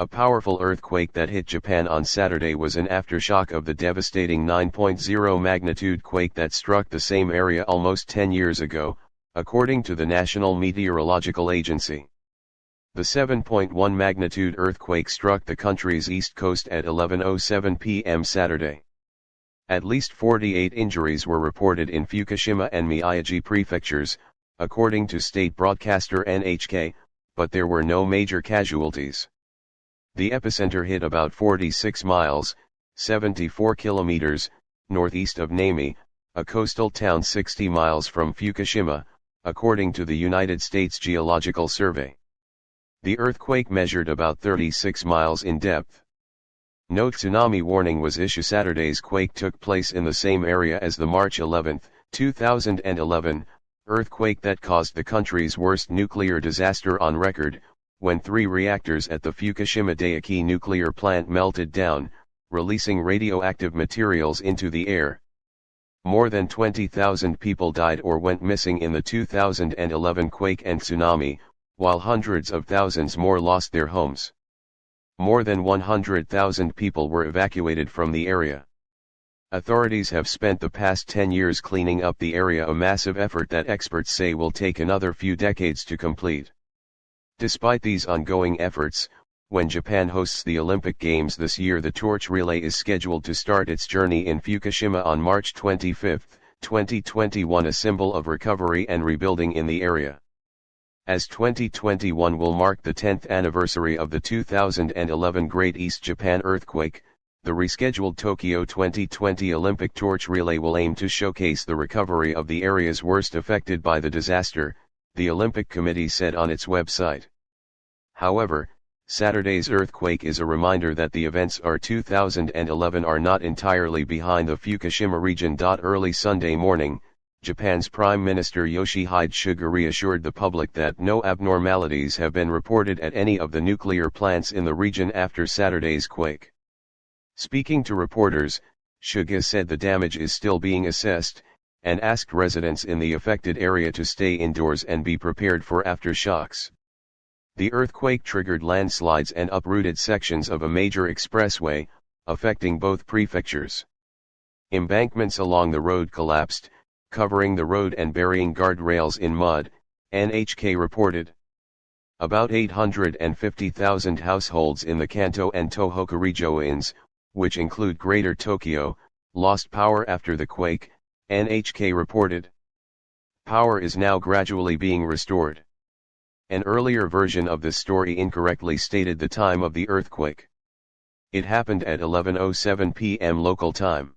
A powerful earthquake that hit Japan on Saturday was an aftershock of the devastating 9.0 magnitude quake that struck the same area almost 10 years ago, according to the National Meteorological Agency. The 7.1 magnitude earthquake struck the country's east coast at 11:07 p.m. Saturday. At least 48 injuries were reported in Fukushima and Miyagi prefectures, according to state broadcaster NHK, but there were no major casualties. The epicenter hit about 46 miles, 74 kilometers, northeast of Namie, a coastal town 60 miles from Fukushima, according to the United States Geological Survey. The earthquake measured about 36 miles in depth. No tsunami warning was issued. Saturday's quake took place in the same area as the March 11, 2011, earthquake that caused the country's worst nuclear disaster on record, when 3 reactors at the Fukushima Daiichi nuclear plant melted down, releasing radioactive materials into the air. More than 20,000 people died or went missing in the 2011 quake and tsunami, while hundreds of thousands more lost their homes. More than 100,000 people were evacuated from the area. Authorities have spent the past 10 years cleaning up the area, a massive effort that experts say will take another few decades to complete. Despite these ongoing efforts, when Japan hosts the Olympic Games this year, the torch relay is scheduled to start its journey in Fukushima on March 25, 2021, a symbol of recovery and rebuilding in the area. As 2021 will mark the 10th anniversary of the 2011 Great East Japan earthquake, the rescheduled Tokyo 2020 Olympic torch relay will aim to showcase the recovery of the areas worst affected by the disaster, the Olympic Committee said on its website. However, Saturday's earthquake is a reminder that the events of 2011 are not entirely behind the Fukushima region. Early Sunday morning, Japan's Prime Minister Yoshihide Suga reassured the public that no abnormalities have been reported at any of the nuclear plants in the region after Saturday's quake. Speaking to reporters, Suga said the damage is still being assessed, and asked residents in the affected area to stay indoors and be prepared for aftershocks. The earthquake triggered landslides and uprooted sections of a major expressway, affecting both prefectures. Embankments along the road collapsed, covering the road and burying guardrails in mud, NHK reported. About 850,000 households in the Kanto and Tohoku regions, which include Greater Tokyo, lost power after the quake, NHK reported. Power is now gradually being restored. An earlier version of this story incorrectly stated the time of the earthquake. It happened at 11:07 p.m. local time.